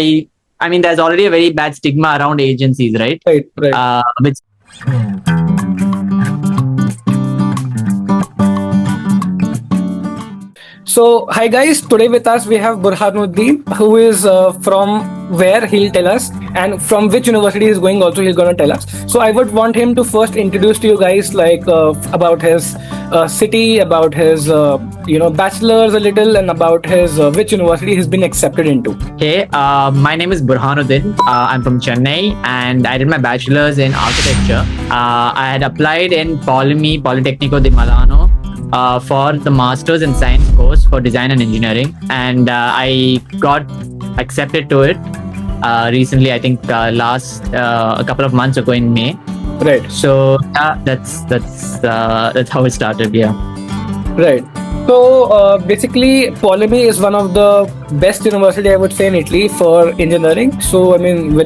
I mean, there's already a very bad stigma around agencies, right? Right. Which So, hi guys, today with us we have Burhanuddin, who is from where he'll tell us, and from which university he's going also he's gonna tell us. So, I would want him to first introduce to you guys like about his city, about his bachelor's a little, and about his which university he's been accepted into. Hey, my name is Burhanuddin. I'm from Chennai and I did my bachelor's in architecture. I had applied in PoliMi, Politecnico di Milano, for the master's in science course for design and engineering, and I got accepted to it recently. I think last a couple of months ago in May. Right. So that's how it started. Yeah. Right. So basically, PoliMi is one of the best university I would say in Italy for engineering. So I mean,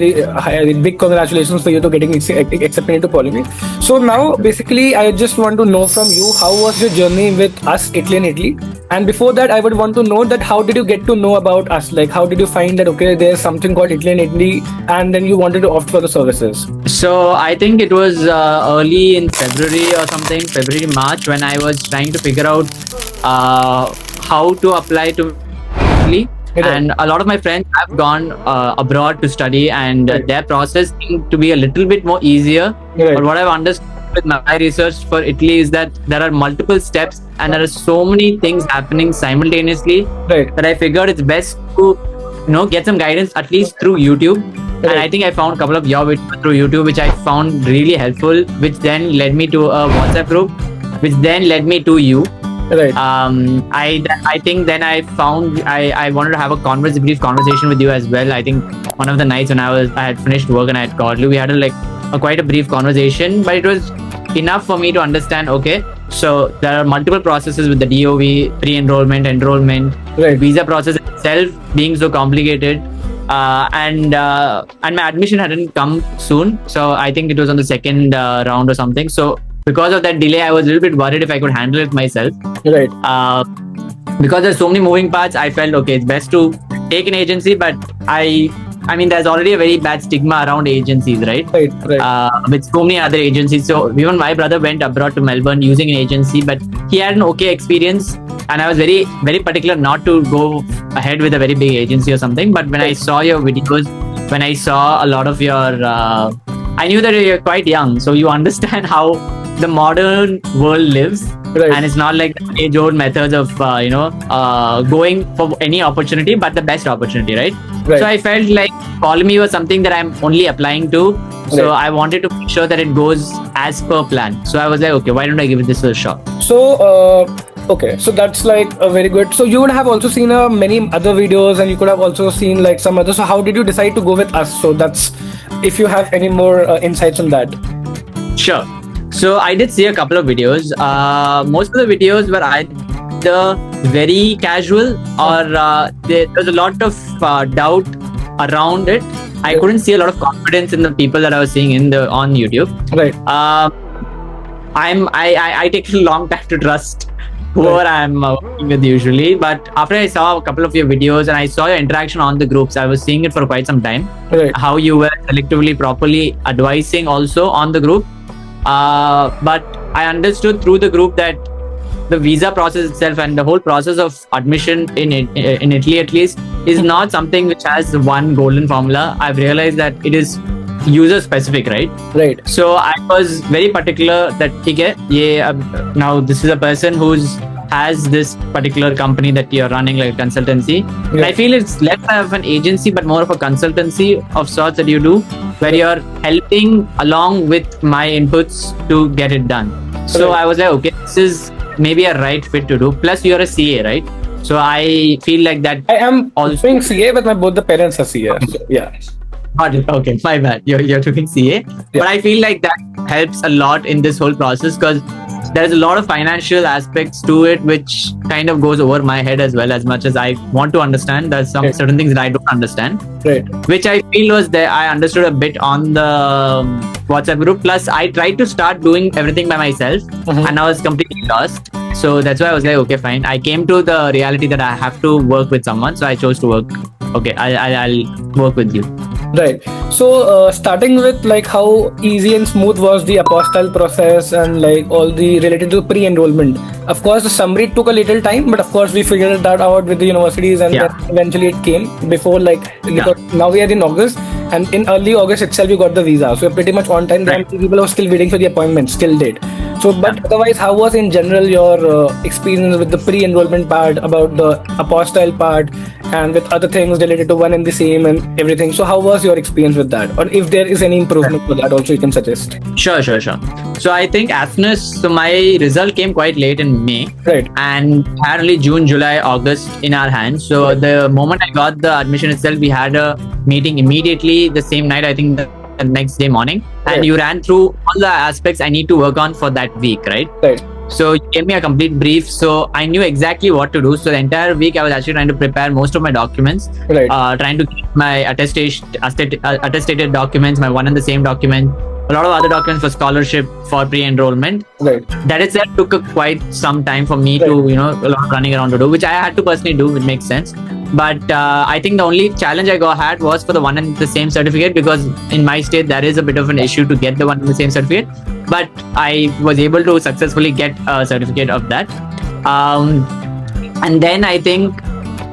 big congratulations for you to getting accepted into PoliMi. So now, basically, I just want to know from you, how was your journey with us, Italy and Italy? And before that, I would want to know that how did you get to know about us? Like, how did you find that okay, there's something called Italy and Italy, and then you wanted to opt for the services? So I think it was early in February or something, February, March, when I was trying to figure out how to apply to Italy. And a lot of my friends have gone abroad to study, and their process seemed to be a little bit more easier. But what I've understood with my research for Italy is that there are multiple steps and there are so many things happening simultaneously that I figured it's best to get some guidance at least through YouTube. And I think I found a couple of your videos through YouTube which I found really helpful, which then led me to a WhatsApp group, which then led me to you. Right. I think then I found I wanted to have a brief conversation with you as well. I think one of the nights when I had finished work and I had called you, we had quite a brief conversation, but it was enough for me to understand. Okay, so there are multiple processes with the DOV, pre-enrollment, enrollment, visa process itself being so complicated, and my admission hadn't come soon. So I think it was on the second round or something. So because of that delay, I was a little bit worried if I could handle it myself. Right. Because there's so many moving parts, I felt okay, it's best to take an agency, but I mean, there's already a very bad stigma around agencies, right? Right. With so many other agencies. So even my brother went abroad to Melbourne using an agency, but he had an okay experience. And I was very, very particular not to go ahead with a very big agency or something. But when I saw your videos, when I saw a lot of your, I knew that you're quite young, so you understand how the modern world lives. And it's not like the age-old methods of going for any opportunity but the best opportunity, right? So I felt like PoliMi was something that I'm only applying to, so I wanted to make sure that it goes as per plan. So I was like, okay, why don't I give it this a shot? So okay, so that's like a very good. So you would have also seen many other videos, and you could have also seen like some others. So how did you decide to go with us? So that's, if you have any more insights on that. Sure. So I did see a couple of videos. Most of the videos were either very casual or there was a lot of doubt around it. I couldn't see a lot of confidence in the people that I was seeing on YouTube. Right. I take a long time to trust whoever I'm working with usually, but after I saw a couple of your videos and I saw your interaction on the groups, I was seeing it for quite some time. How you were selectively, properly advising also on the group. But I understood through the group that the visa process itself and the whole process of admission in Italy at least is not something which has one golden formula. I've realized that it is user specific, right? Right. So I was very particular that now this is a person has this particular company that you're running, like a consultancy. And I feel it's less of an agency but more of a consultancy of sorts that you do, where you're helping along with my inputs to get it done. So I was like, okay, this is maybe a right fit to do. Plus you're a CA, right? So I feel like that. I am also doing CA, but both the parents are CA. So, yeah. Got it. Okay, my bad. You're doing CA. But I feel like that helps a lot in this whole process, because there's a lot of financial aspects to it which kind of goes over my head as well. As much as I want to understand, there's some certain things that I don't understand, which I feel was there. I understood a bit on the WhatsApp group. Plus I tried to start doing everything by myself and I was completely lost. So that's why I was like, okay, fine. I came to the reality that I have to work with someone, so I chose to work okay, I'll work with you. Right. So starting with like how easy and smooth was the apostille process and like all the related to pre-enrollment. Of course, the summary took a little time, but of course we figured that out with the universities, and then eventually it came before because now we are in August, and in early August itself we got the visa. So we're pretty much on time. Right. People are still waiting for the appointment, still date. So, but otherwise, how was in general your experience with the pre-enrollment part, about the apostille part, and with other things related to one and the same and everything? So, how was your experience with that, or if there is any improvement for that, also you can suggest. Sure. So I think so my result came quite late in May, right? And had only June, July, August in our hands. So the moment I got the admission itself, we had a meeting immediately the same night. I think the next day morning, and you ran through all the aspects I need to work on for that week, right? Right. So you gave me a complete brief, so I knew exactly what to do. So the entire week I was actually trying to prepare most of my documents, right? Trying to get my attested documents, my one and the same document, a lot of other documents for scholarship, for pre-enrollment. Right. That itself took quite some time for me to, a lot of running around to do, which I had to personally do. It makes sense. But I think the only challenge I had was for the one and the same certificate, because in my state there is a bit of an issue to get the one and the same certificate. But I was able to successfully get a certificate of that. And then I think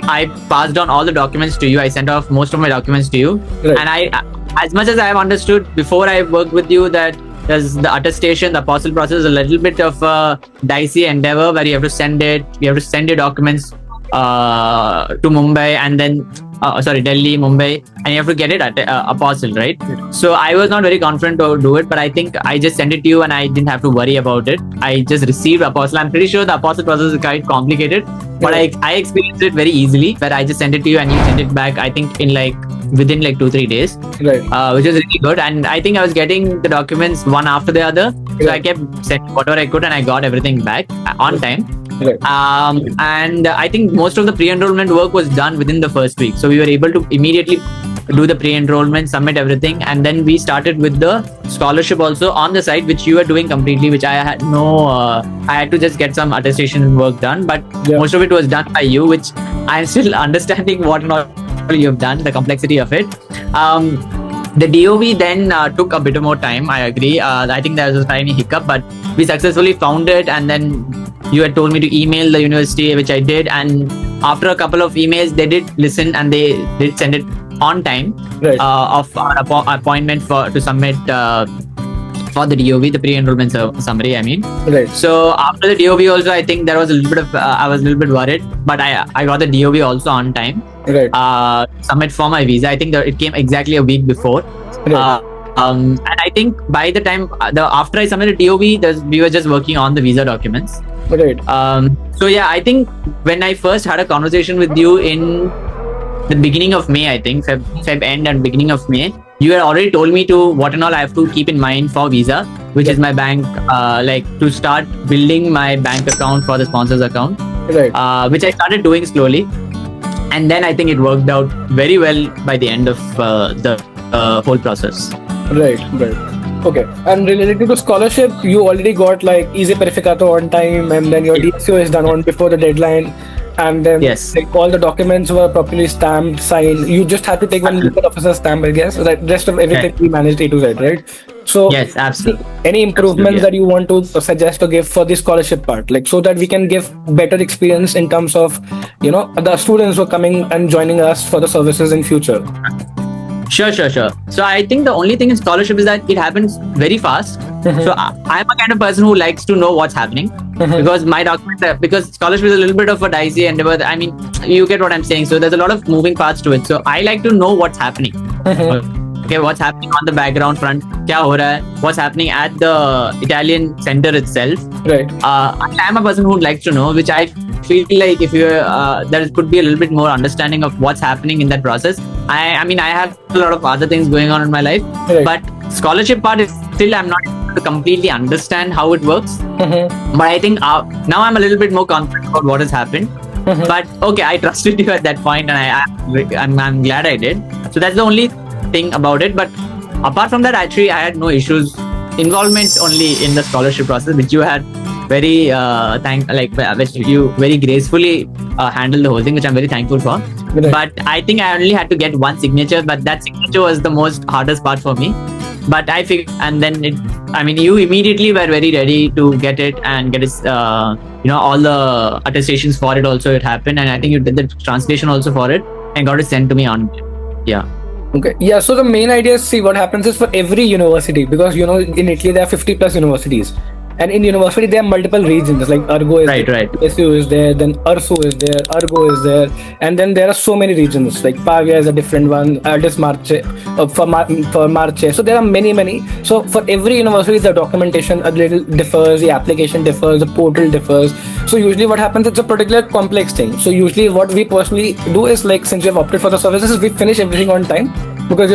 I passed on all the documents to you. I sent off most of my documents to you. Right. And as much as I have understood before I worked with you, that there's the attestation, the apostille process is a little bit of a dicey endeavor where you have to send your documents to Mumbai, and then Delhi, Mumbai, and you have to get it at apostille, right? So I was not very confident to do it, but I think I just sent it to you and I didn't have to worry about it. I just received apostille. I'm pretty sure the apostille process is quite complicated, but I experienced it very easily, where I just sent it to you and you sent it back, I think within 2-3 days, right? Which was really good. And I think I was getting the documents one after the other, so I kept sending whatever I could, and I got everything back on time. Right. And I think most of the pre-enrollment work was done within the first week, so we were able to immediately do the pre-enrollment, submit everything, and then we started with the scholarship also on the side, which you were doing completely, which I had I had to just get some attestation work done, but most of it was done by you, which I'm still understanding what not you've done, the complexity of it. The DOV then took a bit more time, I agree. I think there was a tiny hiccup, but we successfully found it, and then you had told me to email the university, which I did, and after a couple of emails they did listen and they did send it on time, right? Of our appointment to submit for the DOV, the pre-enrollment summary, I mean. Right. So after the DOV also, I think there was a little bit of I was a little bit worried, but I got the DOV also on time. Right. Submit for my visa. I think it came exactly a week before. Right. And I think by the time after I submitted DOV, we were just working on the visa documents. Right. So yeah, I think when I first had a conversation with you in the beginning of May, I think Feb end and beginning of May, you had already told me what and all I have to keep in mind for visa, which is my bank, to start building my bank account for the sponsors account, right? Which I started doing slowly, and then I think it worked out very well by the end of the whole process. Right. Okay. And related to scholarship, you already got easy verificato on time, and then your DSO is done on before the deadline, and then all the documents were properly stamped, signed. You just had to take one legal officer stamp, I guess. The rest of everything we managed A to Z, right? So yes, absolutely. Any improvements that you want to suggest or give for the scholarship part, so that we can give better experience in terms of the students who are coming and joining us for the services in future? Sure. So I think the only thing in scholarship is that it happens very fast. Mm-hmm. So I'm a kind of person who likes to know what's happening, because my documents, because scholarship is a little bit of a dicey endeavor. I mean, you get what I'm saying. So there's a lot of moving parts to it. So I like to know what's happening. Okay, what's happening on the background front? Kya ho raha hai? What's happening at the Italian center itself? Right. I'm a person who likes to know, which I feel like if you there could be a little bit more understanding of what's happening in that process. I mean, I have a lot of other things going on in my life, but scholarship part is still I'm not able to completely understand how it works. But I think now I'm a little bit more confident about what has happened. But okay, I trusted you at that point, and I'm glad I did. So that's the only thing about it. But apart from that, actually, I had no issues. Involvement only in the scholarship process, which you had very which you very gracefully handled the whole thing, which I'm very thankful for. Right. But I think I only had to get one signature, but that signature was the most hardest part for me. But I figured, and then you immediately were very ready to get it and get it, all the attestations for it also, it happened. And I think you did the translation also for it and got it sent to me on, yeah. Okay. Yeah. So the main idea is, see, what happens is for every university, because in Italy there are 50 plus universities, and in university there are multiple regions. Like Argo is right. SU is there, then Ursu is there, Argo is there, and then there are so many regions. Like Pavia is a different one, Aldis Marche, for Marche. So there are many. So for every university, the documentation a little differs, the application differs, the portal differs. So usually what happens, it's a particular complex thing. So usually what we personally do is, like, since we have opted for the services, we finish everything on time, because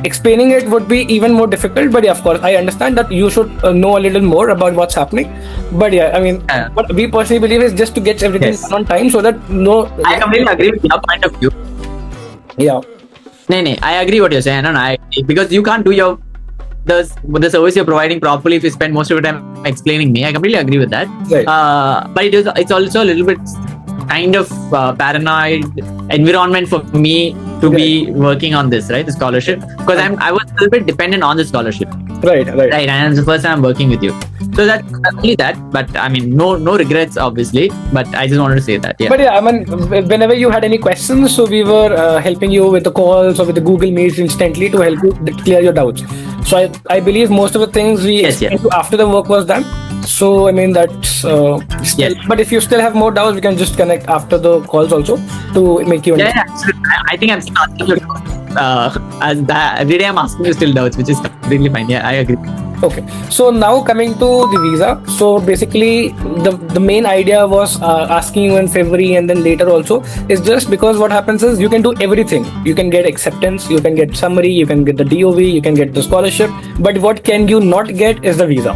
explaining it would be even more difficult. But yeah, of course I understand that you should know a little more about what's happening. But yeah, what we personally believe is just to get everything done on time, so that I completely agree with your point of view. Yeah. No, I agree what you're saying. No, I agree, because you can't do the service you're providing properly if you spend most of your time explaining me. I completely agree with that. Right. But it's also a little bit kind of paranoid environment for me to be working on this, right? The scholarship, because I was a little bit dependent on the scholarship. Right. And it's the first time I'm working with you. So that's only that. But no regrets, obviously. But I just wanted to say that. Yeah. But yeah, whenever you had any questions, so we were helping you with the calls or with the Google Meets instantly to help you clear your doubts. So I believe most of the things we explained to after the work was done. So that's still, but if you still have more doubts, we can just connect after the calls also to make you understand. Yeah, I think I'm still asking you every day I'm asking you still doubts, which is completely fine. Yeah, I agree. Okay, so now coming to the visa. So basically the main idea was asking you in February, and then later also, is just because what happens is you can do everything. You can get acceptance, you can get summary, you can get the DOV, you can get the scholarship, but what can you not get is the visa.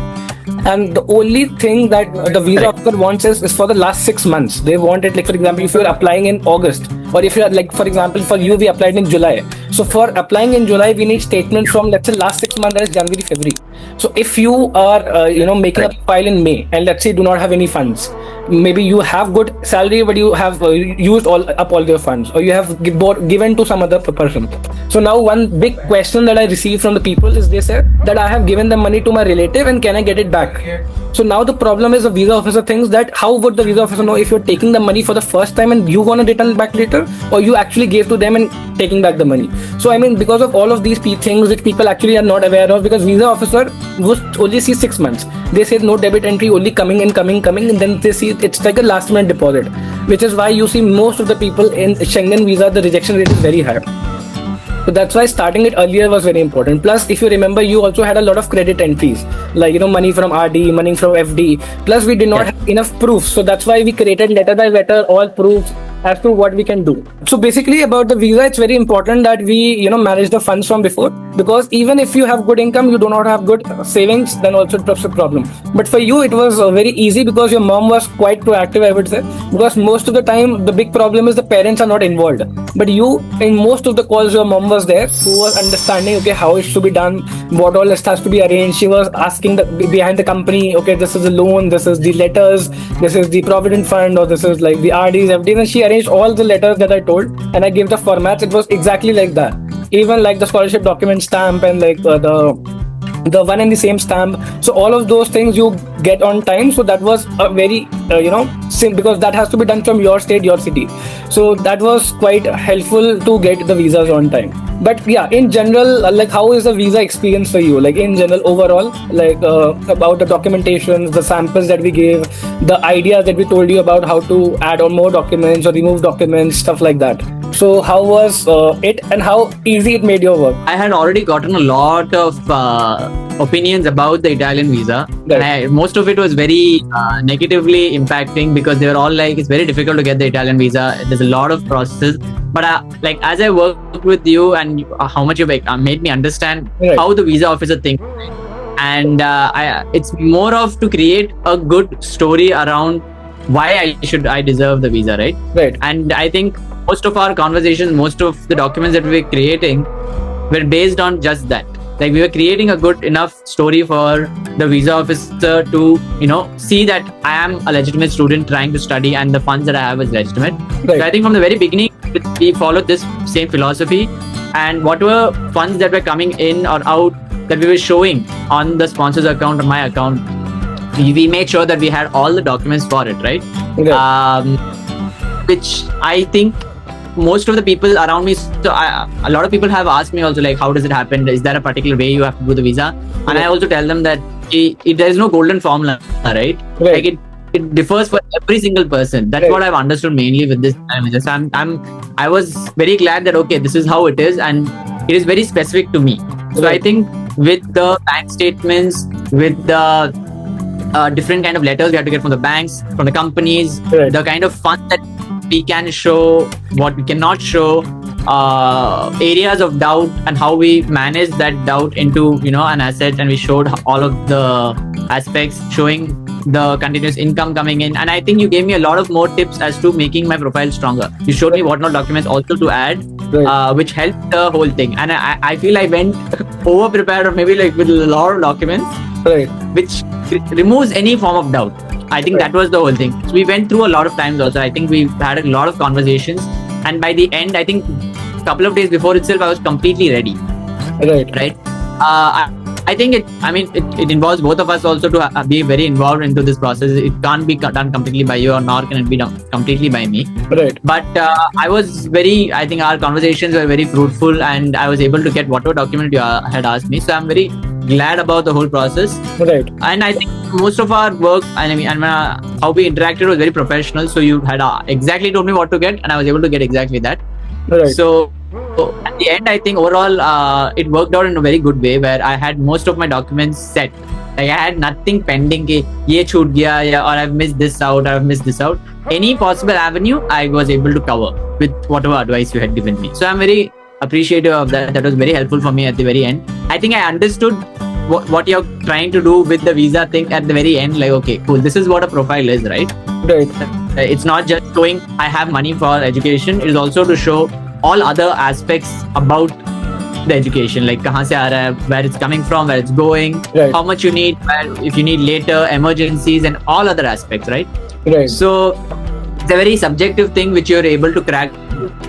And the only thing that the visa officer wants is for the last 6 months. They want it, like, for example, if you're applying in August, or if you're, like, for example, for you, we applied in July. So for applying in July, we need statement from, let's say, last 6 months, that is January, February. So if you are, making a file in May, and let's say you do not have any funds, maybe you have good salary, but you have used all your funds, or you have given to some other person. So now one big question that I receive from the people is, they said that I have given the money to my relative and can I get it back? So now the problem is, the visa officer thinks that how would the visa officer know if you're taking the money for the first time and you want to return it back later, or you actually gave to them and taking back the money. So because of all of these things which people actually are not aware of, because visa officer was only see 6 months. They said no debit entry, only coming, and then they see it's like a last minute deposit, which is why you see most of the people in Schengen visa, the rejection rate is very high. So that's why starting it earlier was very important. Plus, if you remember, you also had a lot of credit entries, like money from RD, money from FD. Plus, we did not have enough proof. So that's why we created letter by letter all proofs as to what we can do. So basically, about the visa, it's very important that we manage the funds from before, because even if you have good income, you do not have good savings, then also it's a problem. But for you, it was very easy because your mom was quite proactive, I would say, because most of the time the big problem is the parents are not involved. But you, in most of the calls, your mom was there, who was understanding, okay, how it should be done, what all has to be arranged. She was asking behind the company, okay, this is a loan, this is the letters, this is the provident fund, or this is like the RDs, FDs, and she arranged all the letters that I told, and I gave the formats. It was exactly like that. Even like the scholarship document stamp, and like the one and the same stamp. So all of those things you get on time. So that was a very because that has to be done from your state, your city. So that was quite helpful to get the visas on time. But yeah, in general, like, how is the visa experience for you? Like, in general, overall, like about the documentations, the samples that we gave, the ideas that we told you about how to add on more documents or remove documents, stuff like that. So how was it, and how easy it made your work? I had already gotten a lot of opinions about the Italian visa. Right. Most of it was very negatively impacting, because they were all like, it's very difficult to get the Italian visa. There's a lot of processes. But like, as I worked with you, and how much you made me understand how the visa officer thinks, and it's more of to create a good story around why I deserve the visa, right? Right. And I think most of our conversations, most of the documents that we were creating were based on just that. Like, we were creating a good enough story for the visa officer to, see that I am a legitimate student trying to study, and the funds that I have is legitimate. Right. So I think from the very beginning, we followed this same philosophy, and whatever funds that were coming in or out that we were showing on the sponsor's account or my account, we made sure that we had all the documents for it, right? Okay. Which I think most of the people around me, a lot of people have asked me also, like, how does it happen? Is there a particular way you have to do the visa? And I also tell them that there is no golden formula, right? Like it differs for every single person. That's what I've understood mainly with this visa. So I was very glad that okay, this is how it is, and it is very specific to me. So I think with the bank statements, with the different kind of letters we have to get from the banks, from the companies, the kind of funds that we can show, what we cannot show, areas of doubt, and how we manage that doubt into an asset. And we showed all of the aspects, showing the continuous income coming in. And I think you gave me a lot of more tips as to making my profile stronger. You showed me what not documents also to add, which helped the whole thing. And I feel I went over prepared, or maybe like with a lot of documents, which removes any form of doubt. I think that was the whole thing. So we went through a lot of times also. I think we had a lot of conversations, and by the end, I think a couple of days before itself, I was completely ready. Right. I think it involves both of us also to be very involved into this process. It can't be done completely by you, or nor can it be done completely by me. But I think our conversations were very fruitful, and I was able to get whatever document you had asked me. So I'm very glad about the whole process. And I think most of our work, and how we interacted was very professional. So you had exactly told me what to get, and I was able to get exactly that. So at the end, I think overall it worked out in a very good way, where I had most of my documents set. Like I had nothing pending, ye chhoot gaya, or I've missed this out, or I've missed this out. Any possible avenue I was able to cover with whatever advice you had given me. So I'm very appreciative of that. That was very helpful for me at the very end. I think I understood what you're trying to do with the visa thing at the very end. Like, okay, cool, this is what a profile is, right? It's not just showing I have money for education. It is also to show all other aspects about the education, like kahan se aa raha hai, where it's coming from, where it's going, how much you need, if you need later, emergencies, and all other aspects, right? So it's a very subjective thing which you're able to crack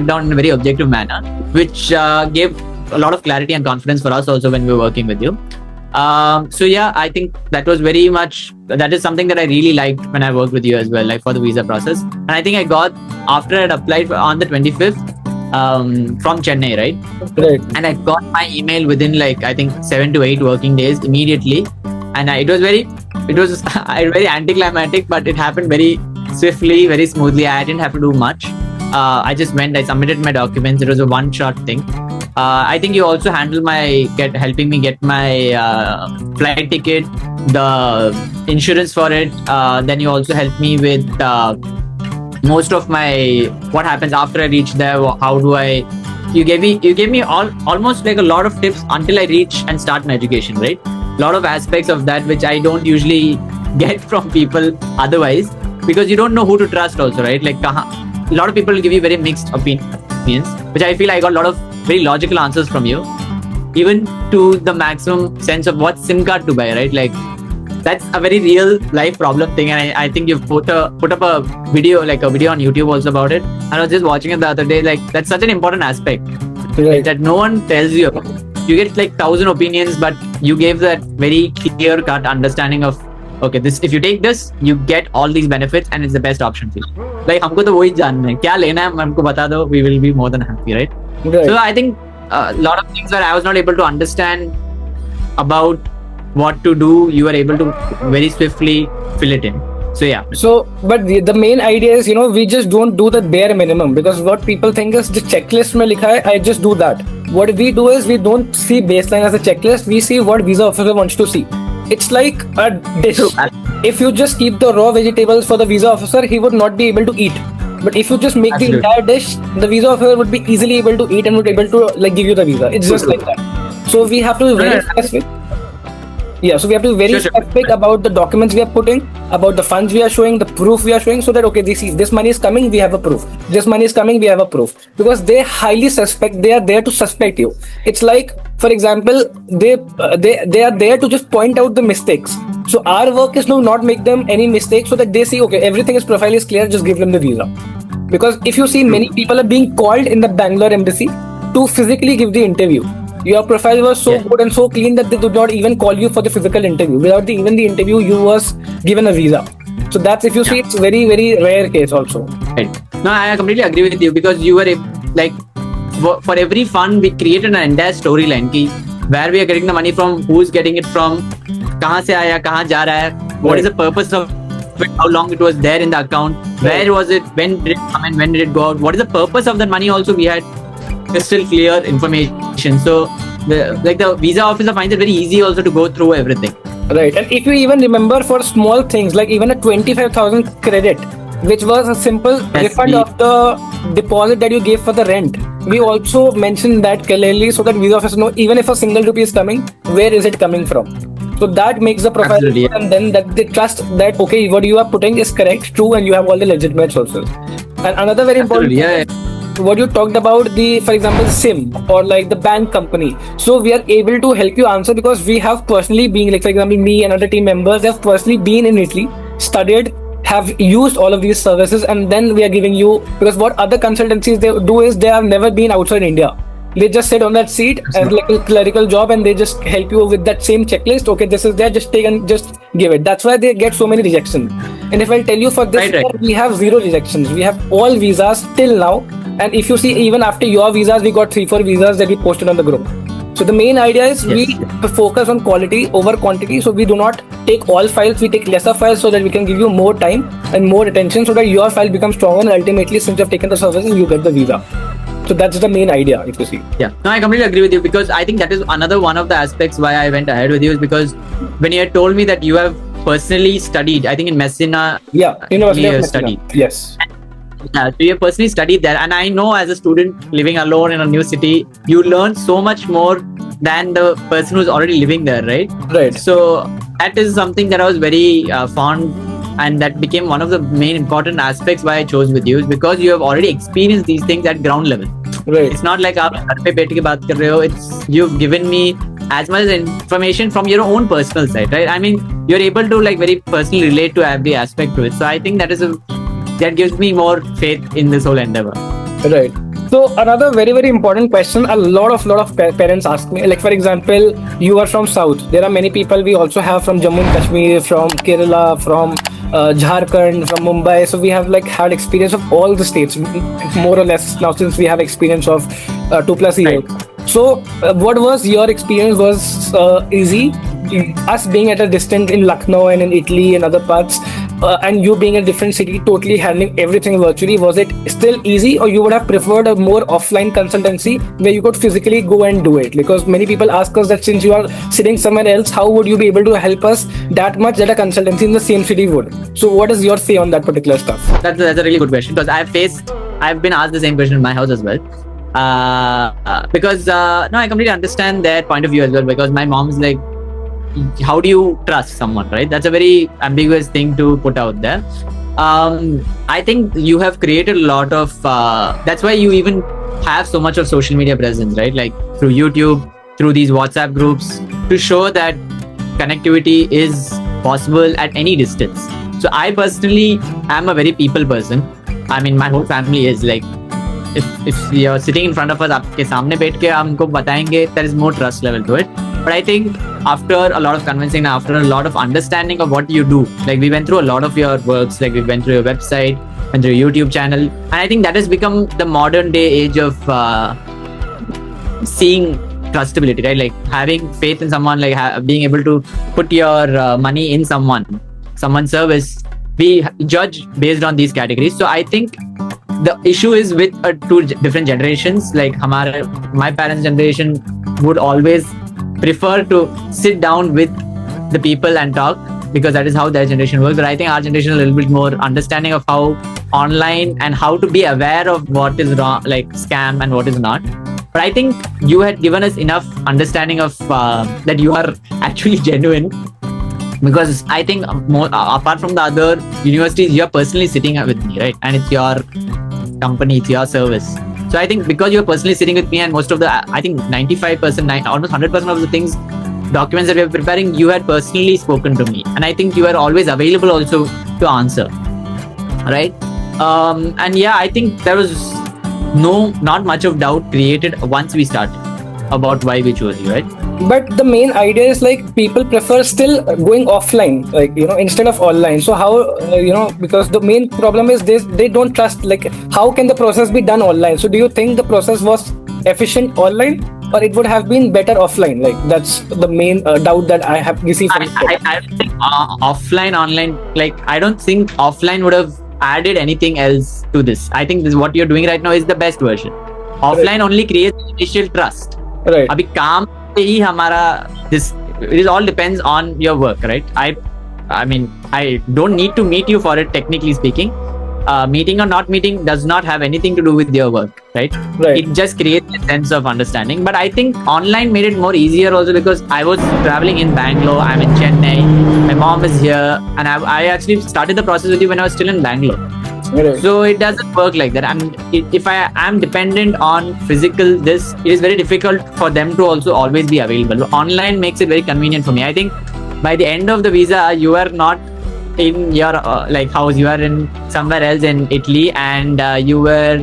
down in a very objective manner, which gave a lot of clarity and confidence for us also when we were working with you. So yeah, I think that is something that I really liked when I worked with you as well, like for the visa process. And I think I got, after I'd applied on the 25th from Chennai, right? And I got my email within like I think 7 to 8 working days immediately. And it was very anticlimactic, but it happened very swiftly, very smoothly. I didn't have to do much. I just went, I submitted my documents. It was a one-shot thing. I think you also handled helping me get my flight ticket, the insurance for it. Then you also helped me with most of what happens after I reach there. You gave me almost like a lot of tips until I reach and start my education, right? A lot of aspects of that which I don't usually get from people otherwise, because you don't know who to trust also, right? Like a lot of people give you very mixed opinions, which I feel I got a lot of very logical answers from you, even to the maximum sense of what SIM card to buy, right? Like that's a very real life problem thing. And I think you've put up a video on YouTube also about it. And I was just watching it the other day. Like that's such an important aspect that no one tells you about. You get like 1,000 opinions, but you gave that very clear cut understanding of, okay, this, if you take this, you get all these benefits and it's the best option for you. Like हमको तो वही जानना है, क्या लेना है हमको बता दो, we will be more than happy, right? So I think a lot of things that I was not able to understand about what to do, you were able to very swiftly fill it in. So yeah. So, but the main idea is, we just don't do the bare minimum, because what people think is the checklist mein likha hai, I just do that. What we do is we don't see baseline as a checklist. We see what visa officer wants to see. It's like a dish. If you just keep the raw vegetables for the visa officer, he would not be able to eat. But if you just make the entire dish, the visa officer would be easily able to eat and would be able to like give you the visa. It's just like that. So we have to be very specific. Yeah, so we have to be very specific about the documents we are putting, about the funds we are showing, the proof we are showing, so that okay, this money is coming, we have a proof. This money is coming, we have a proof. Because they highly suspect, they are there to suspect you. It's like, for example, they are there to just point out the mistakes. So our work is to not make them any mistakes, so that they see, okay, everything is profile is clear, just give them the visa. Because if you see, many people are being called in the Bangalore embassy to physically give the interview. Your profile was so good and so clean that they did not even call you for the physical interview. Without even the interview, you was given a visa. So that's, if you see, it's very, very rare case also. Right. No, I completely agree with you, because you were like, for every fund, we created an entire storyline ki where we are getting the money from, who's getting it from, kahan se aaya, kahan ja raha hai, what is the purpose of it, how long it was there in the account, where was it, when did it come in, when did it go out, what is the purpose of that money also. We had crystal clear information. So the visa officer finds it very easy also to go through everything. Right. And if you even remember, for small things like even a 25,000 credit, which was a simple refund of the deposit that you gave for the rent, we also mentioned that clearly so that visa officers know, even if a single rupee is coming, where is it coming from. So that makes the profile, and then that they trust that, okay, what you are putting is correct, true, and you have all the legitimate sources. And another very important what you talked about, the, for example, SIM or like the bank company. So we are able to help you answer, because we have personally been, like for example, me and other team members have personally been in Italy, studied, have used all of these services, and then we are giving you, because what other consultancies they do is they have never been outside India. They just sit on that seat as like a clerical job, and they just help you with that same checklist. Okay, this is there, just take and just give it. That's why they get so many rejections. And if I tell you, for this year, we have 0 rejections. We have all visas till now. And if you see, even after your visas, we got 3-4 visas that we posted on the group. So the main idea is we focus on quality over quantity. So we do not take all files, we take lesser files so that we can give you more time and more attention, so that your file becomes stronger, and ultimately, since you have taken the services, you get the visa. So that's the main idea, if you see. Yeah, no, I completely agree with you, because I think that is another one of the aspects why I went ahead with you, is because when you had told me that you have personally studied, I think in Messina, University of Messina. Studied. Yes. Yeah, so you have personally studied there, and I know as a student living alone in a new city, you learn so much more than the person who's already living there, right? Right. So that is something that I was very fond, and that became one of the main important aspects why I chose with you, is because you have already experienced these things at ground level. Right. It's not like aap ghar pe baith ke baat kar rahe ho. It's, you've given me as much information from your own personal side, right? I mean, you're able to like very personally relate to every aspect to it. So I think that gives me more faith in this whole endeavor. Right. So another very, very important question, a lot of parents ask me, like for example, you are from South. There are many people we also have from Jammu and Kashmir, from Kerala, from Jharkhand, from Mumbai. So we have like had experience of all the states, more or less now, since we have experience of 2+ years. Right. So what was your experience? Was easy? Us being at a distance in Lucknow and in Italy and other parts, and you being in a different city, totally handling everything virtually, was it still easy, or you would have preferred a more offline consultancy where you could physically go and do it? Because many people ask us that since you are sitting somewhere else, how would you be able to help us that much that a consultancy in the same city would? So what is your say on that particular stuff? That's a really good question, because I've been asked the same question in my house as well. Because I completely understand their point of view as well, because my mom's like, how do you trust someone, right? That's a very ambiguous thing to put out there. I think you have created a lot of that's why you even have so much of social media presence, right? Like through YouTube, through these WhatsApp groups, to show that connectivity is possible at any distance. So I personally am a very people person. I mean, my whole family is like, if you're sitting in front of us, आपके सामने बैठ के हमको बताएंगे, there is more trust level to it. But I think after a lot of convincing, after a lot of understanding of what you do, like we went through a lot of your works, like we went through your website and through your YouTube channel, and I think that has become the modern day age of seeing trustability, right? Like having faith in someone, like being able to put your money in someone's service. We judge based on these categories. So I think the issue is with two different generations. Like my parents' generation would always prefer to sit down with the people and talk, because that is how their generation works. But I think our generation is a little bit more understanding of how online and how to be aware of what is wrong, like scam, and what is not. But I think you had given us enough understanding of that you are actually genuine, because I think apart from the other universities, you're personally sitting with me, right? And it's your company, it's your service. So I think because you're personally sitting with me, and most of the, I think 95%, almost 100% of the things, documents that we are preparing, you had personally spoken to me. And I think you are always available also to answer, right? And yeah, I think there was not much of doubt created once we started about why we chose you, right? But the main idea is like people prefer still going offline, like instead of online. So how because the main problem is this: they don't trust. Like, how can the process be done online? So do you think the process was efficient online, or it would have been better offline? Like, that's the main doubt that I have received. I think offline, online. Like, I don't think offline would have added anything else to this. I think this what you're doing right now is the best version. Offline only creates initial trust. Right. अभी काम पे ही हमारा this it all depends on your work, right? I mean I don't need to meet you for it, technically speaking. Meeting or not meeting does not have anything to do with your work, right? It just creates a sense of understanding. But I think online made it more easier also because I was traveling in Bangalore, I'm in Chennai, my mom is here, and I actually started the process with you when I was still in Bangalore. Right. So it doesn't work like that. And if I am dependent on physical it is very difficult for them to also always be available. Online makes it very convenient for me. I think by the end of the visa, you are not in your house, you are in somewhere else in Italy, and you were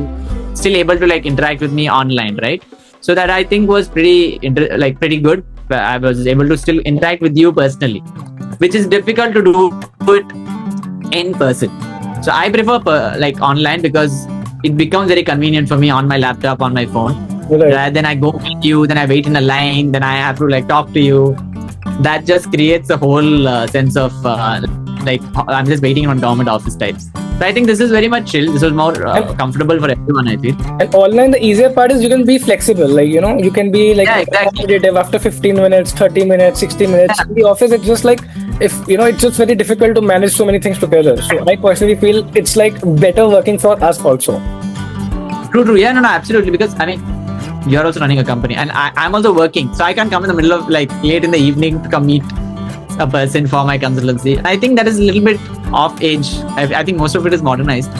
still able to interact with me online, right? So that I think was pretty good. I was able to still interact with you personally, which is difficult to do it in person. So I prefer online because it becomes very convenient for me on my laptop, on my phone. Right. Then I go meet you, then I wait in a line, then I have to talk to you. That just creates a whole sense of I'm just waiting on government office types. So I think this is very much chill. This was more comfortable for everyone, I feel. And online, the easier part is you can be flexible. You can be accommodative after 15 minutes, 30 minutes, 60 minutes. In the office, it's just it's just very difficult to manage so many things together. So I personally feel it's better working for us also. True. Yeah, no, absolutely. Because I mean, you're also running a company and I'm also working. So I can't come in the middle of late in the evening to come meet a person for my consultancy. I think that is a little bit off age. I think most of it is modernized.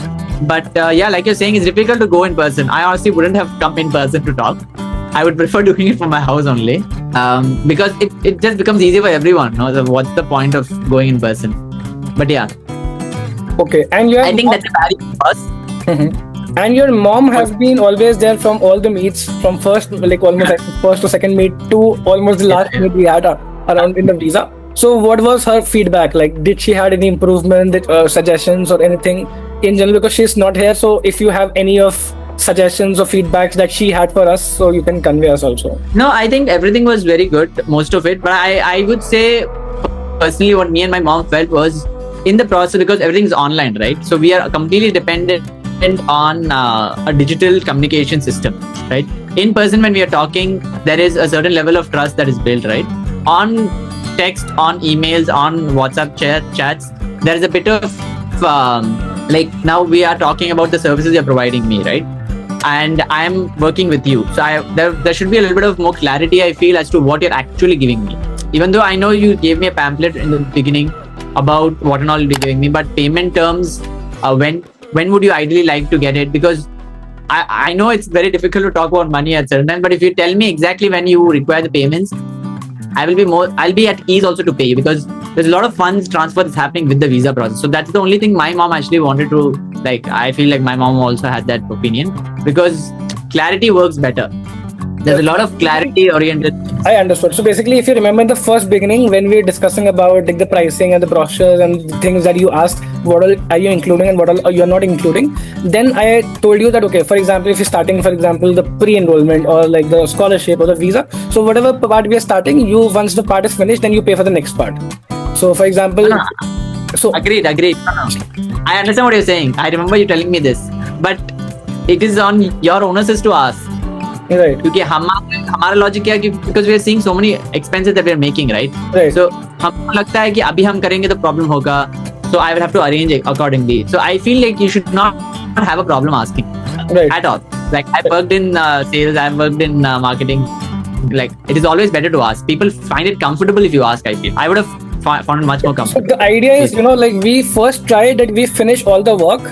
But like you're saying, it's difficult to go in person. I honestly wouldn't have come in person to talk. I would prefer doing it from my house only because it just becomes easier for everyone. No? So what's the point of going in person? But yeah. Okay. And I think that's a barrier for us. Mm-hmm. And your mom has been always there from all the meets, from first almost first to second meet to almost the last meet we had around in the visa. So what was her feedback? Did she had any improvement, suggestions or anything in general? Because she's not here. So if you have any of suggestions or feedbacks that she had for us, so you can convey us also. No, I think everything was very good, most of it. But I would say personally what me and my mom felt was in the process, because everything's online, right? So we are completely dependent on a digital communication system, right? In person, when we are talking, there is a certain level of trust that is built, right? On text, on emails, on WhatsApp chats, there is a bit of now we are talking about the services you're providing me, right? And I'm working with you, so there should be a little bit of more clarity, I feel, as to what you're actually giving me. Even though I know you gave me a pamphlet in the beginning about what and all you'll be giving me, but payment terms, when would you ideally like to get it? Because I know it's very difficult to talk about money at certain time, but if you tell me exactly when you require the payments, I'll be at ease also to pay you, because there's a lot of funds transfer that's happening with the visa process. So that's the only thing my mom actually wanted to I feel like my mom also had that opinion, because clarity works better. There's a lot of clarity oriented. I understood. So basically, if you remember in the first beginning when we were discussing about the pricing and the brochures and the things that you asked, what all are you including and what all you're not including, then I told you that, okay, for example, if you're starting, for example, the pre-enrollment or the scholarship or the visa, so whatever part we are starting, once the part is finished, then you pay for the next part. So for example, agreed. I understand what you're saying. I remember you telling me this, but it is on your onus to ask. Right. क्योंकि हमारा logic क्या है, because we are seeing so many expenses that we are making, right? So हमको लगता है कि अभी हम करेंगे तो problem होगा, so I will have to arrange it accordingly. So I feel like you should not have a problem asking at all. I've worked in sales, I've worked in marketing. It is always better to ask. People find it comfortable if you ask. I feel I would have found it much more comfortable. So the idea is, we first try that we finish all the work.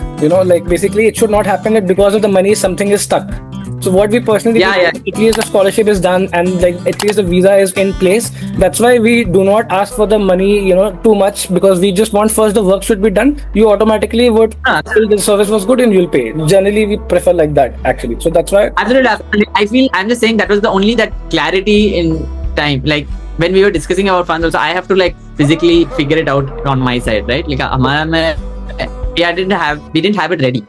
Basically it should not happen that because of the money something is stuck. So what we personally do, at least the scholarship is done and like at least the visa is in place. That's why we do not ask for the money, too much, because we just want first the work should be done. You automatically would feel the service was good and you'll pay. Generally, we prefer like that actually. So that's why. Absolutely. I'm just saying that was the only that clarity in time. Like when we were discussing our funds also, I have to like physically figure it out on my side, right? Like we didn't have it ready.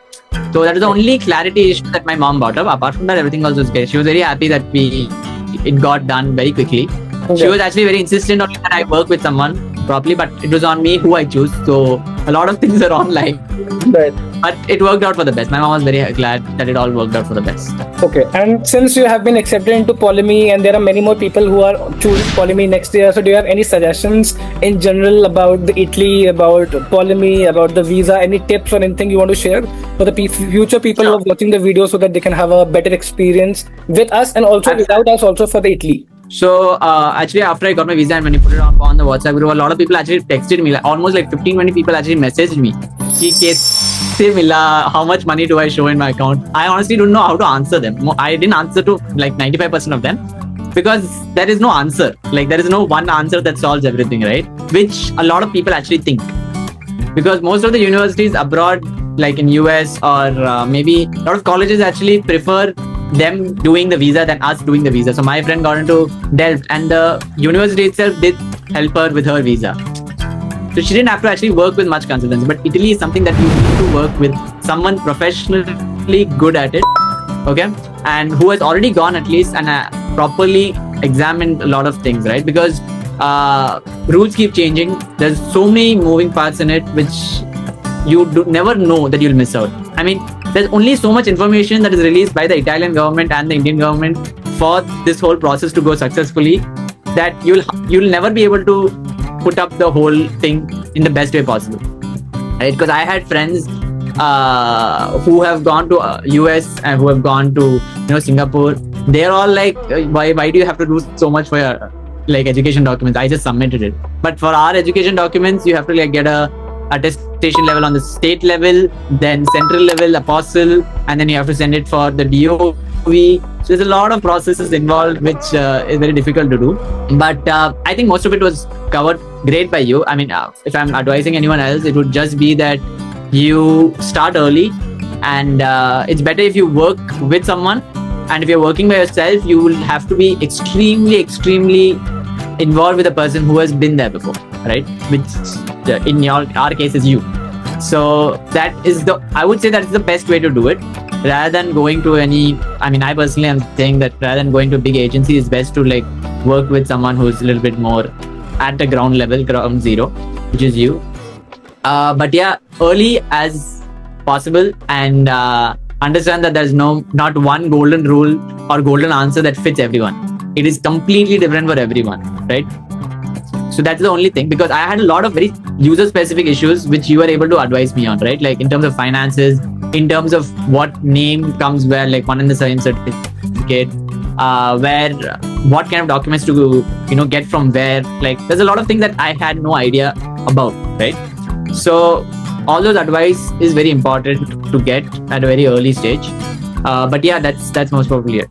So that was the only clarity issue that my mom brought up. Apart from that, everything else was great. She was very happy that it got done very quickly. Okay. She was actually very insistent on that I work with someone properly, but it was on me who I choose. So a lot of things are online. Right. But it worked out for the best. My mom was very glad that it all worked out for the best. Okay. And since you have been accepted into PoliMi and there are many more people who are choosing PoliMi next year, so do you have any suggestions in general about the Idli, about PoliMi, about the visa, any tips or anything you want to share for the future people who are watching the video so that they can have a better experience with us and also without us also for the Idli? So actually after I got my visa and when you put it on the WhatsApp group, a lot of people actually texted me, like almost like 15-20 people actually messaged me. How much money do I show in my account? I honestly don't know how to answer them. I didn't answer to like 95% of them because there is no answer. Like there is no one answer that solves everything, right? Which a lot of people actually think. Because most of the universities abroad, like in US or maybe a lot of colleges actually prefer them doing the visa than us doing the visa. So my friend got into Delft and the university itself did help her with her visa. So she didn't have to actually work with much consultancy. But Italy is something that you need to work with someone professionally good at it, okay? And who has already gone at least and properly examined a lot of things, right? Because rules keep changing. There's so many moving parts in it which you never know that you'll miss out. I mean, there's only so much information that is released by the Italian government and the Indian government for this whole process to go successfully that you'll never be able to put up the whole thing in the best way possible, right? Because I had friends who have gone to US and who have gone to Singapore. They're all like, why do you have to do so much for your like education documents? I just submitted it. But for our education documents, you have to like get a attestation level on the state level, then central level, apostle, and then you have to send it for the DOV. So there's a lot of processes involved which is very difficult to do. But I think most of it was covered great by you. I mean, if I'm advising anyone else, it would just be that you start early and it's better if you work with someone. And if you're working by yourself, you will have to be extremely involved with a person who has been there before, right? Which in our case is you. So I would say that is the best way to do it. Rather than going to I personally am saying that rather than going to a big agency, it's best to like work with someone who's a little bit more at the ground level, ground zero, which is you. But yeah, early as possible and understand that there's not one golden rule or golden answer that fits everyone. It is completely different for everyone, right? So that's the only thing, because I had a lot of very user-specific issues which you were able to advise me on, right? Like in terms of finances, in terms of what name comes where, like one in the same certificate, what kind of documents to get from where. Like there's a lot of things that I had no idea about, right? So all those advice is very important to get at a very early stage. But yeah, that's most probably it.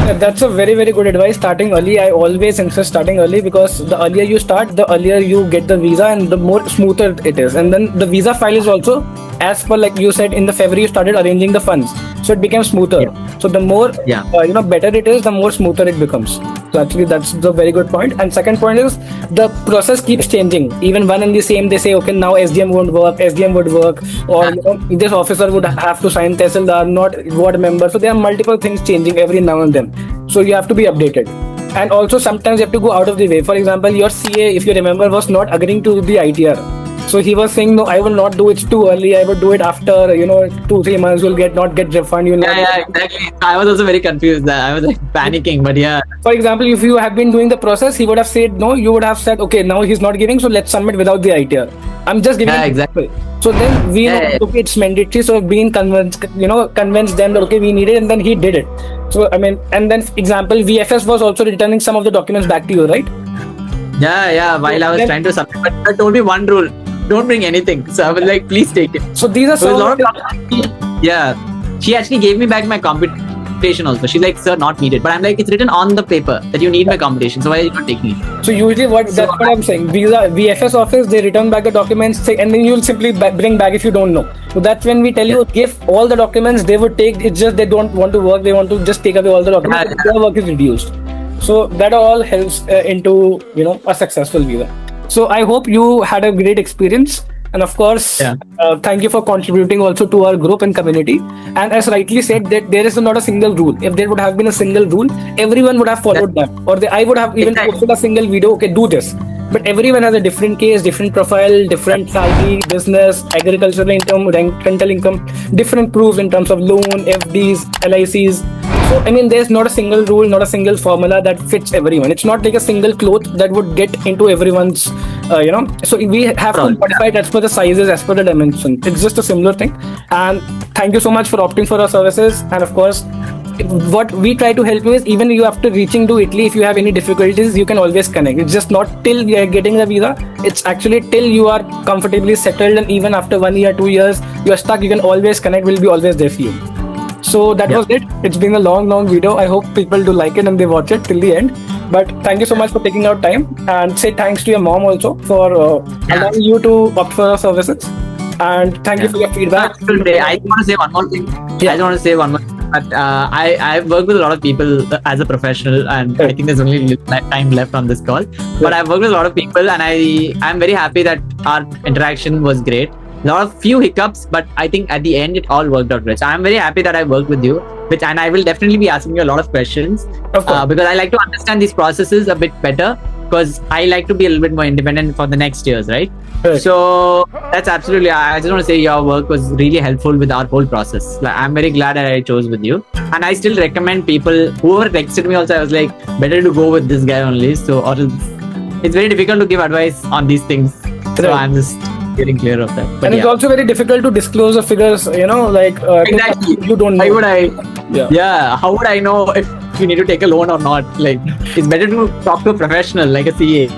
That's a very, very good advice. Starting early. I always insist starting early because the earlier you start, the earlier you get the visa and the more smoother it is. And then the visa file is also, as per like you said, in the February you started arranging the funds. So it became smoother. Yeah. So the more, better it is, the more smoother it becomes. So actually that's the very good point. And second point is the process keeps changing. Even one and the same, they say, okay, now SDM won't work, SDM would work, or this officer would have to sign Tehsildar, not ward member. So there are multiple things changing every now and then. So you have to be updated. And also sometimes you have to go out of the way. For example, your CA, if you remember, was not agreeing to the ITR. So he was saying, no, I will not do it too early. I will do it after, 2-3 months. You'll not get refund. Exactly. I was also very confused. I was like panicking, but yeah. For example, if you have been doing the process, he would have said no. You would have said, okay, now he's not giving, so let's submit without the ITR. I'm just giving. Yeah, exactly. So then we know, okay, it's mandatory. So being convinced them that okay, we need it, and then he did it. So and then example, VFS was also returning some of the documents back to you, right? Yeah. While I was trying to submit, but I told me one rule. Don't bring anything. So I was like, please take it. So these are yeah. She actually gave me back my computer accommodation also. She's like, sir, not needed. But I'm like, it's written on the paper that you need my accommodation. So why are you not taking it? So usually that's what I'm saying. VFS office, they return back the documents, and then you'll simply bring back if you don't know. So that's when we tell you, give all the documents. They would take. It's just they don't want to work. They want to just take away all the documents. Their work is reduced. So that all helps into a successful visa. So I hope you had a great experience. And of course, thank you for contributing also to our group and community. And as rightly said, that there is not a single rule. If there would have been a single rule, everyone would have followed that. Or I would have even posted a single video, okay, do this. But everyone has a different case, different profile, different salary, business, agricultural income, rental income, different proofs in terms of loan, FDs, LICs. So, there's not a single rule, not a single formula that fits everyone. It's not like a single cloth that would get into everyone's, So, we have to modify it as per the sizes, as per the dimension. It's just a similar thing. And thank you so much for opting for our services. And of course, what we try to help you is, even you after reaching to Italy, if you have any difficulties, you can always connect. It's just not till you are getting the visa. It's actually till you are comfortably settled. And even after 1 year, 2 years, you are stuck, you can always connect. We'll be always there for you. So that was it. It's been a long video. I hope people do like it and they watch it till the end. But thank you so much for taking out time, and say thanks to your mom also for allowing you to opt for our services. And thank you for your feedback. I want to say one more thing. I just want to say one more thing. But I've worked with a lot of people as a professional, and I think there's only time left on this call. But I've worked with a lot of people, and I'm very happy that our interaction was great. A lot of few hiccups, but I think at the end it all worked out great. So I'm very happy that I worked with you, and I will definitely be asking you a lot of questions because I like to understand these processes a bit better, because I like to be a little bit more independent for the next years, right? So that's absolutely. I just want to say your work was really helpful with our whole process. I'm very glad that I chose with you, and I still recommend people whoever texted me also. I was like, better to go with this guy only. So, or it's very difficult to give advice on these things. So I'm just getting clear of that. But and it's also very difficult to disclose the figures, exactly. You don't know. How would I? How would I know if you need to take a loan or not? Like, it's better to talk to a professional like a CA.